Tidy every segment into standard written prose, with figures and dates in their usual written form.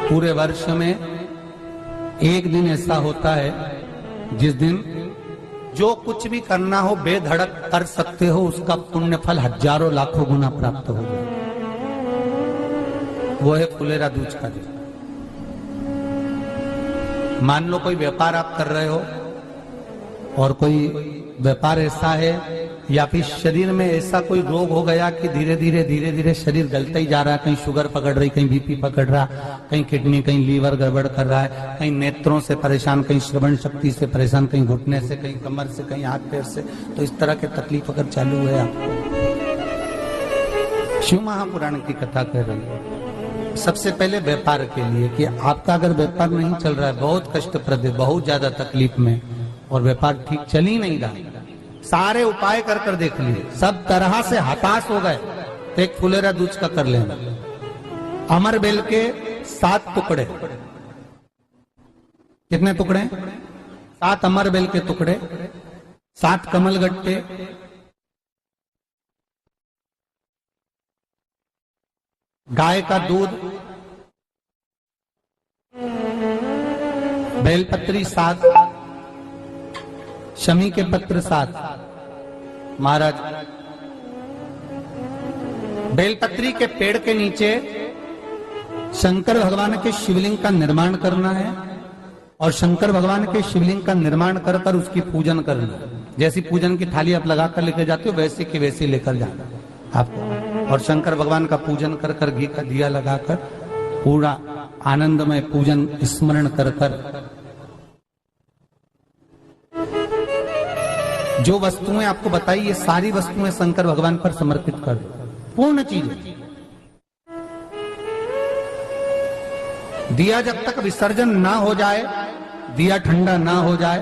पूरे वर्ष में एक दिन ऐसा होता है जिस दिन जो कुछ भी करना हो बेधड़क कर सकते हो, उसका पुण्य फल हजारों लाखों गुना प्राप्त हो जाए। वो है फुलेरा दूज का दिन। मान लो कोई व्यापार आप कर रहे हो और कोई व्यापार ऐसा है या फिर शरीर में ऐसा कोई रोग हो गया कि धीरे धीरे शरीर गलता ही जा रहा है। कहीं शुगर पकड़ रही, कहीं बीपी पकड़ रहा, कहीं किडनी, कहीं लीवर गड़बड़ कर रहा है, कहीं नेत्रों से परेशान, कहीं श्रवण शक्ति से परेशान, कहीं घुटने से, कहीं कमर से, कहीं हाथ पैर से। तो इस तरह के तकलीफ अगर चालू है आपको, शिव महापुराण की कथा कह रही है। सबसे पहले व्यापार के लिए कि आपका अगर व्यापार नहीं चल रहा है, बहुत कष्टप्रद है, बहुत ज्यादा तकलीफ में, और व्यापार ठीक चल ही नहीं रहा, सारे उपाय कर कर देख लिए, सब तरह से हताश हो गए, तो एक फुलेरा दूज का कर लेना। अमर बेल के 7 टुकड़े, कितने टुकड़े? 7 अमर बेल के टुकड़े, 7 कमल गट्टे, गाय का दूध, बेलपत्री 7, शमी के पत्र 7। महाराज, बेलपत्री के पेड़ के नीचे शंकर भगवान के शिवलिंग का निर्माण करना है, और शंकर भगवान के शिवलिंग का निर्माण कर कर उसकी पूजन करना। जैसी पूजन की थाली आप लगा कर लेकर जाते हो, वैसे की वैसी लेकर जाना आपको, और शंकर भगवान का पूजन कर कर, घी का दिया लगाकर पूरा आनंदमय पूजन स्मरण कर कर जो वस्तुएं आपको बताई, ये सारी वस्तुएं शंकर भगवान पर समर्पित कर दो, पूर्ण चीजें। दिया जब तक विसर्जन ना हो जाए, दिया ठंडा ना हो जाए,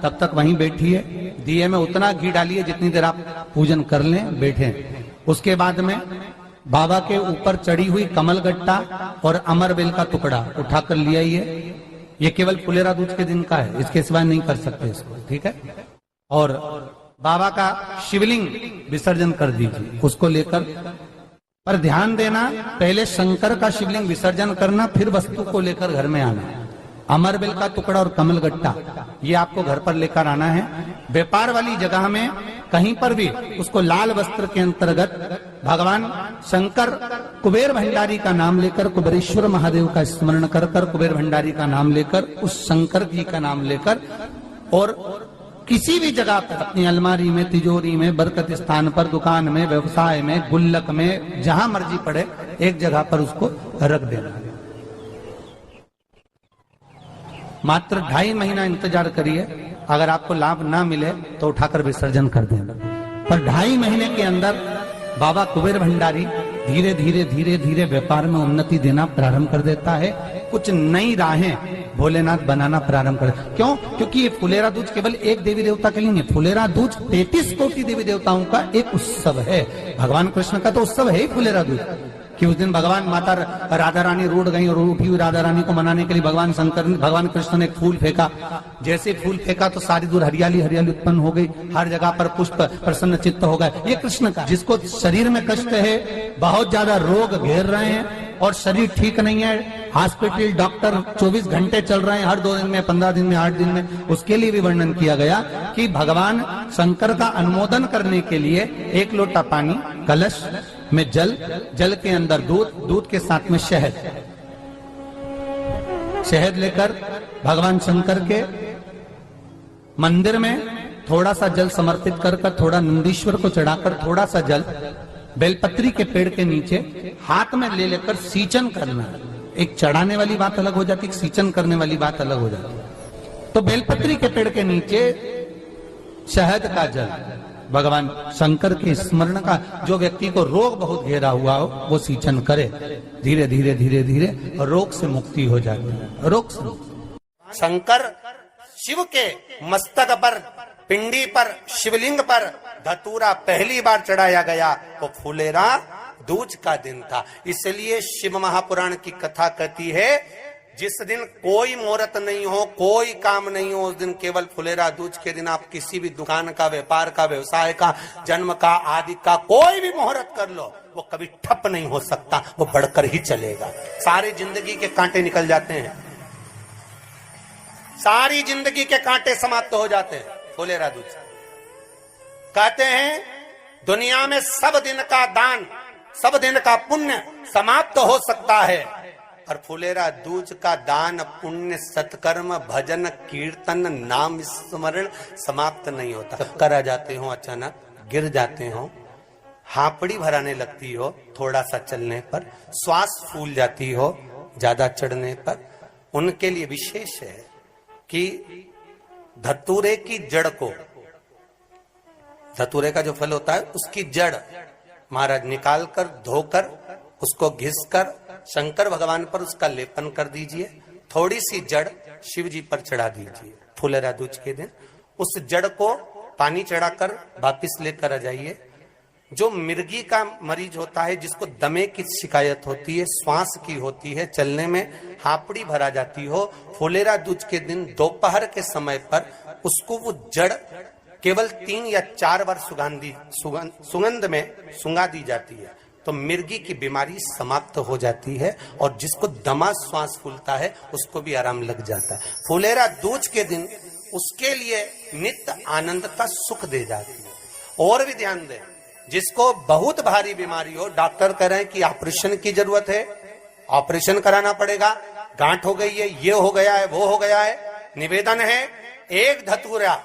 तब तक वहीं बैठिए। दिए में उतना घी डालिए जितनी देर आप पूजन कर लें, बैठे। उसके बाद में बाबा के ऊपर चढ़ी हुई कमल गट्टा और अमर बेल का टुकड़ा उठाकर ले आइए। ये केवल फुलेरा दूज के दिन का है, इसके सिवाय नहीं कर सकते इसको, ठीक है। और बाबा का शिवलिंग विसर्जन कर दीजिए, उसको लेकर। पर ध्यान देना, पहले शंकर का शिवलिंग विसर्जन करना, फिर वस्तु को लेकर घर में आना। अमर बेल का टुकड़ा और कमल गट्टा ये आपको घर पर लेकर आना है। व्यापार वाली जगह में कहीं पर भी उसको लाल वस्त्र के अंतर्गत भगवान शंकर, कुबेर भंडारी का नाम लेकर, कुबेरेश्वर महादेव का स्मरण कर कर, कुबेर भंडारी का नाम लेकर, उस शंकर जी का नाम लेकर, और किसी भी जगह पर अपनी अलमारी में, तिजोरी में, बरकत स्थान पर, दुकान में, व्यवसाय में, गुल्लक में, जहां मर्जी पड़े, एक जगह पर उसको रख देना। मात्र 2.5 महीना इंतजार करिए, अगर आपको लाभ ना मिले तो उठाकर विसर्जन कर देना। पर 2.5 महीने के अंदर बाबा कुबेर भंडारी धीरे धीरे व्यापार में उन्नति देना प्रारंभ कर देता है। कुछ नई राहें भोलेनाथ बनाना प्रारंभ कर। क्यों? क्योंकि ये फुलेरा दूज केवल एक देवी देवता के लिए नहीं, फुलेरा दूज 33 कोटि देवी देवताओं का एक उत्सव है। भगवान कृष्ण का तो उत्सव है ही फुलेरा दूज, कि उस दिन भगवान माता राधा रानी रूठ गई, और उठी हुई राधा रानी को मनाने के लिए भगवान कृष्ण ने एक फूल फेंका। जैसे फूल फेंका तो सारी दूर हरियाली उत्पन्न हो गई, हर जगह पर पुष्प प्रसन्न चित्त हो गए। ये कृष्ण का, जिसको शरीर में कष्ट है, बहुत ज्यादा रोग घेर रहे हैं और शरीर ठीक नहीं है, हॉस्पिटल डॉक्टर 24 घंटे चल रहे हैं, हर 2 दिन में, 15 दिन में, 8 दिन में, उसके लिए भी वर्णन किया गया कि भगवान शंकर का अनुमोदन करने के लिए 1 लोटा पानी, कलश में जल, जल के अंदर दूध, दूध के साथ में शहद, शहद लेकर भगवान शंकर के मंदिर में थोड़ा सा जल समर्पित कर कर, थोड़ा नंदीश्वर को चढ़ाकर, थोड़ा सा जल बेलपत्री के पेड़ के नीचे हाथ में ले लेकर सींचन करना। एक चढ़ाने वाली बात अलग हो जाती, एक सींचन करने वाली बात अलग हो जाती। तो बेलपत्री के पेड़ के नीचे शहद का जल, भगवान शंकर के स्मरण का, जो व्यक्ति को रोग बहुत घेरा हुआ हो वो सींचन करे, धीरे धीरे रोग से मुक्ति हो जाती है। रोग से शंकर शिव के मस्तक पर, पिंडी पर, शिवलिंग पर धतूरा पहली बार चढ़ाया गया तो फुलेरा दूज का दिन था। इसलिए शिव महापुराण की कथा कहती है जिस दिन कोई मुहूर्त नहीं हो, कोई काम नहीं हो, उस दिन केवल फुलेरा दूज के दिन आप किसी भी दुकान का, व्यापार का, व्यवसाय का, जन्म का, आदि का कोई भी मुहूर्त कर लो, वो कभी ठप नहीं हो सकता, वो बढ़कर ही चलेगा। सारी जिंदगी के कांटे निकल जाते हैं, सारी जिंदगी के कांटे समाप्त हो जाते हैं फुलेरा दूज। कहते हैं दुनिया में सब दिन का दान, सब दिन का पुण्य समाप्त हो सकता है, और फुलेरा दूज का दान, पुण्य, सत्कर्म, भजन, कीर्तन, नाम स्मरण समाप्त नहीं होता। चक्कर आ जाते हो, अचानक गिर जाते हो, हापड़ी भराने लगती हो थोड़ा सा चलने पर, श्वास फूल जाती हो ज्यादा चढ़ने पर, उनके लिए विशेष है कि धतूरे की जड़ को, धतूरे का जो फल होता है उसकी जड़ महाराज निकाल कर, धोकर, उसको घिसकर शंकर भगवान पर उसका लेपन कर दीजिए। थोड़ी सी जड़ शिव जी पर चढ़ा दीजिए फुलेरा दूज के दिन। उस जड़ को पानी चढ़ाकर वापिस लेकर आ जाइए। जो मिर्गी का मरीज होता है, जिसको दमे की शिकायत होती है, श्वास की होती है, चलने में हापड़ी भरा जाती हो, फुलेरा दूज के दिन दोपहर के समय पर उसको वो जड़ केवल 3 या 4 बार सुगंध में सुंगा दी जाती है, तो मिर्गी की बीमारी समाप्त हो जाती है, और जिसको दमा श्वास फूलता है उसको भी आराम लग जाता है। फुलेरा दूज के दिन उसके लिए नित्य आनंद का सुख दे जाती है। और भी ध्यान दें, जिसको बहुत भारी बीमारी हो, डॉक्टर कह रहे हैं कि ऑपरेशन की जरूरत है, ऑपरेशन कराना पड़ेगा, गांठ हो गई है, ये हो गया है, वो हो गया है, निवेदन है एक धतूरा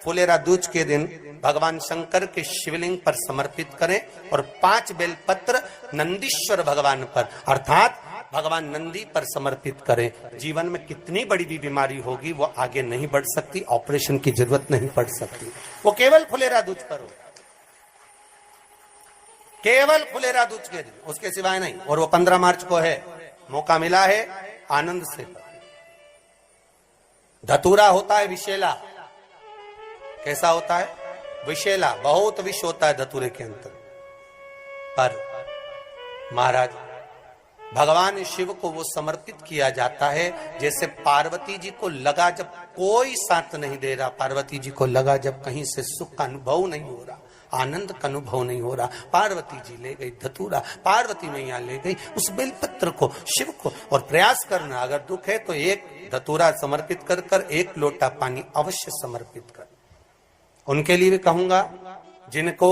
फुलेरा दूज के दिन भगवान शंकर के शिवलिंग पर समर्पित करें, और 5 बेलपत्र नंदीश्वर भगवान पर अर्थात भगवान नंदी पर समर्पित करें। जीवन में कितनी बड़ी भी बीमारी होगी वो आगे नहीं बढ़ सकती, ऑपरेशन की जरूरत नहीं पड़ सकती, वो केवल फुलेरा दूज पर हो, केवल फुलेरा दूज के दिन, उसके सिवाय नहीं। और वो 15 मार्च को है, मौका मिला है, आनंद से। धतूरा होता है विषैला, कैसा होता है? विषैला, बहुत विष होता है धतूरे के अंदर। पर महाराज भगवान शिव को वो समर्पित किया जाता है, जैसे पार्वती जी को लगा जब कोई साथ नहीं दे रहा, पार्वती जी को लगा जब कहीं से सुख का अनुभव नहीं हो रहा, आनंद का अनुभव नहीं हो रहा, पार्वती जी ले गई धतूरा, पार्वती मैया ले गई उस बेलपत्र को शिव को। और प्रयास करना, अगर दुख है तो एक धतूरा समर्पित कर कर 1 लोटा पानी अवश्य समर्पित कर। उनके लिए भी कहूंगा जिनको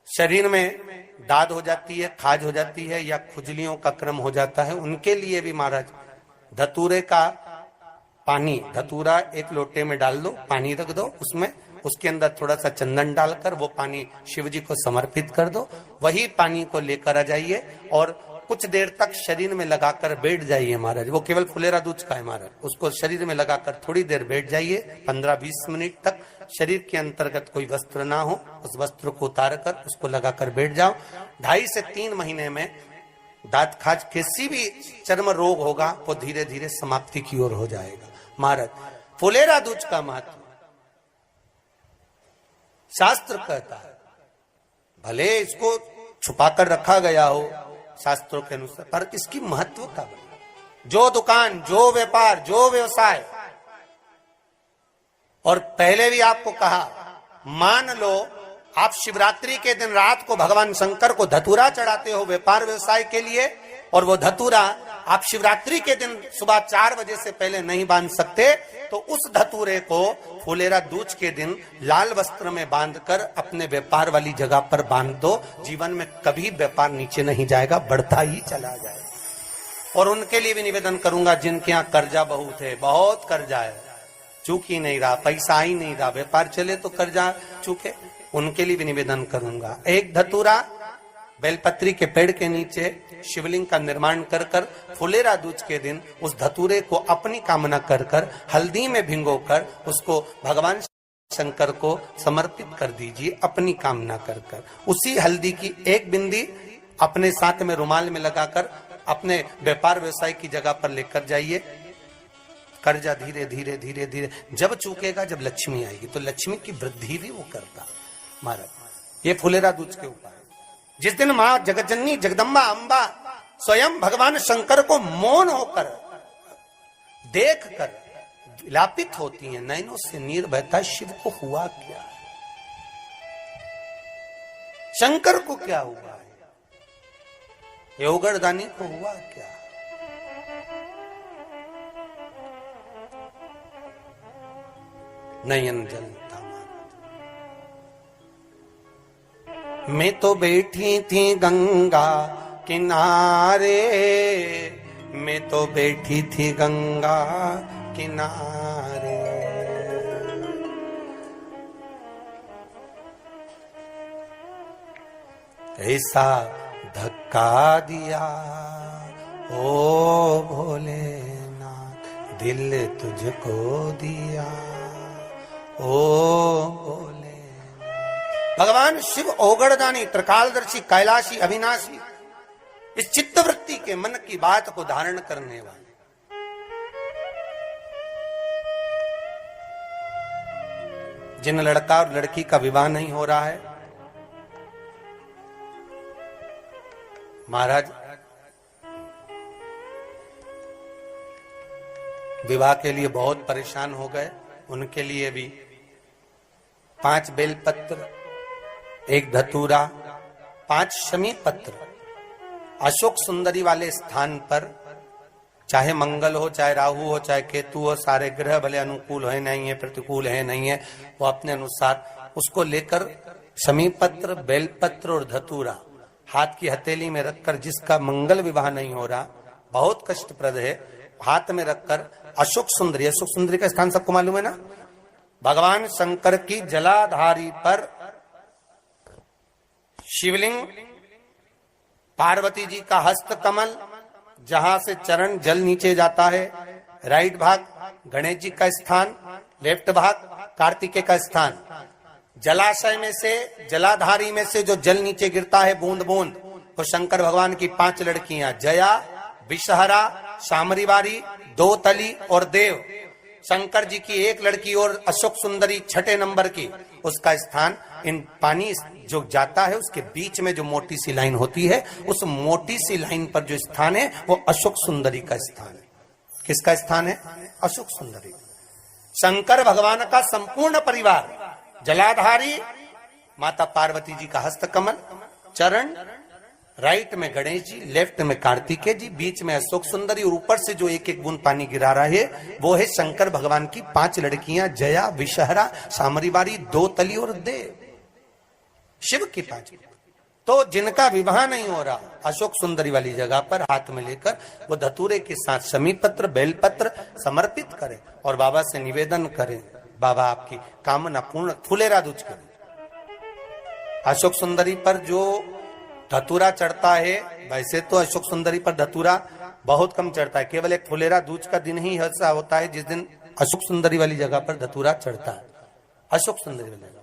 शरीर में दाद हो जाती है, खाज हो जाती है, या खुजलियों का क्रम हो जाता है, उनके लिए भी महाराज धतूरे का पानी, धतूरा 1 लोटे में डाल दो, पानी रख दो, उसमें उसके अंदर थोड़ा सा चंदन डालकर वो पानी शिव जी को समर्पित कर दो। वही पानी को लेकर आ जाइए और कुछ देर तक शरीर में लगाकर बैठ जाइए महाराज। वो केवल फुलेरा दूज का है महाराज, उसको शरीर में लगाकर थोड़ी देर बैठ जाइए, 15-20 मिनट तक। शरीर के अंतर्गत कोई वस्त्र ना हो, उस वस्त्र को उतार कर उसको लगाकर बैठ जाओ। 2.5 से 3 महीने में दांत खाज, किसी भी चर्म रोग होगा वो धीरे धीरे समाप्ति की ओर हो जाएगा। महाराज फुलेरा दूज का महत्व शास्त्र कहता है, भले इसको छुपाकर रखा गया हो शास्त्रों के अनुसार, पर इसकी महत्वता, जो दुकान, जो व्यापार, जो व्यवसाय, और पहले भी आपको कहा, मान लो आप शिवरात्रि के दिन रात को भगवान शंकर को धतूरा चढ़ाते हो व्यापार व्यवसाय के लिए, और वो धतूरा आप शिवरात्रि के दिन सुबह 4 बजे से पहले नहीं बांध सकते, तो उस धतूरे को फुलेरा दूज के दिन लाल वस्त्र में बांधकर अपने व्यापार वाली जगह पर बांध दो। जीवन में कभी व्यापार नीचे नहीं जाएगा, बढ़ता ही चला जाएगा। और उनके लिए भी निवेदन करूंगा जिनके यहाँ कर्जा बहुत है, बहुत कर्जा है, चूक ही नहीं रहा, पैसा ही नहीं रहा, व्यापार चले तो कर्जा चूके, उनके लिए भी निवेदन करूंगा। 1 धतूरा बेलपत्री के पेड़ के नीचे शिवलिंग का निर्माण कर कर फुलेरा दूज के दिन उस धतूरे को अपनी कामना कर कर हल्दी में भिंगोकर उसको भगवान शंकर को समर्पित कर दीजिए अपनी कामना कर कर। उसी हल्दी की 1 बिंदी अपने साथ में रुमाल में लगाकर अपने व्यापार व्यवसाय की जगह पर लेकर जाइए। कर्जा धीरे धीरे धीरे धीरे जब चूकेगा, जब लक्ष्मी आएगी, तो लक्ष्मी की वृद्धि भी वो करता। महाराज ये फुलेरा दूज के उपाय। जिस दिन माँ जगतजननी जगदम्बा अम्बा स्वयं भगवान शंकर को मौन होकर देखकर विलापित होती हैं, नैनों से नीर बहता, शिव को हुआ क्या, शंकर को क्या हुआ है, योगरदानी को हुआ क्या। नयन जलता मैं तो बैठी थी गंगा किनारे, मैं तो बैठी थी गंगा किनारे, ऐसा धक्का दिया ओ भोलेनाथ, दिल तुझको दिया ओ भोले। भगवान शिव ओगड़दानी, त्रिकालदर्शी, कैलाशी, अविनाशी, इस चित्तवृत्ति के मन की बात को धारण करने वाले, जिन लड़का और लड़की का विवाह नहीं हो रहा है, महाराज विवाह के लिए बहुत परेशान हो गए, उनके लिए भी 5 बेलपत्र, 1 धतूरा, 5 शमी पत्र अशोक सुंदरी वाले स्थान पर, चाहे मंगल हो, चाहे राहु हो, चाहे केतु हो, सारे ग्रह भले अनुकूल है नहीं है, प्रतिकूल है नहीं है, वो अपने अनुसार उसको लेकर शमी पत्र, बेलपत्र और धतूरा हाथ की हथेली में रखकर, जिसका मंगल विवाह नहीं हो रहा, बहुत कष्टप्रद है, हाथ में रखकर अशोक सुंदरी, अशोक सुंदरी का स्थान सबको मालूम है ना, भगवान शंकर की जलाधारी पर शिवलिंग, पार्वती जी का हस्त कमल, जहां से चरण जल नीचे जाता है, राइट भाग गणेश जी का स्थान, लेफ्ट भाग कार्तिकेय का स्थान, जलाशय में से, जलाधारी में से जो जल नीचे गिरता है बूंद बूंद, तो शंकर भगवान की 5 लड़कियां, जया, विषहरा, शामरीवारी, दोतली और देव, शंकर जी की 1 लड़की और अशोक सुंदरी 6 नंबर की, उसका स्थान, इन पानी जो जाता है उसके बीच में जो मोटी सी लाइन होती है, उस मोटी सी लाइन पर जो स्थान है वो अशोक सुंदरी का स्थान है। किसका स्थान है? अशोक सुंदरी। शंकर भगवान का संपूर्ण परिवार, जलाधारी माता पार्वती जी का हस्तकमल, चरण, राइट में गणेश जी, लेफ्ट में कार्तिकेय जी, बीच में अशोक सुंदरी, और ऊपर से जो 1-1 बूंद पानी गिरा रहा है वो है शंकर भगवान की 5 लड़कियां, जया, विषहरा, शामरीवारी, दोतली और देव, शिव की 5। तो जिनका विवाह नहीं हो रहा, अशोक सुंदरी वाली जगह पर हाथ में लेकर वो धतूरे के साथ शमी पत्र, बेलपत्र समर्पित करें और बाबा से निवेदन करें, बाबा आपकी कामना पूर्ण, फुलेरा दूज करें। अशोक सुंदरी पर जो धतूरा चढ़ता है, वैसे तो अशोक सुंदरी पर धतूरा बहुत कम चढ़ता है, केवल एक फुलेरा दूज का दिन ही ऐसा होता है जिस दिन अशोक सुंदरी वाली जगह पर धतूरा चढ़ता है, अशोक सुंदरी वाली जगह।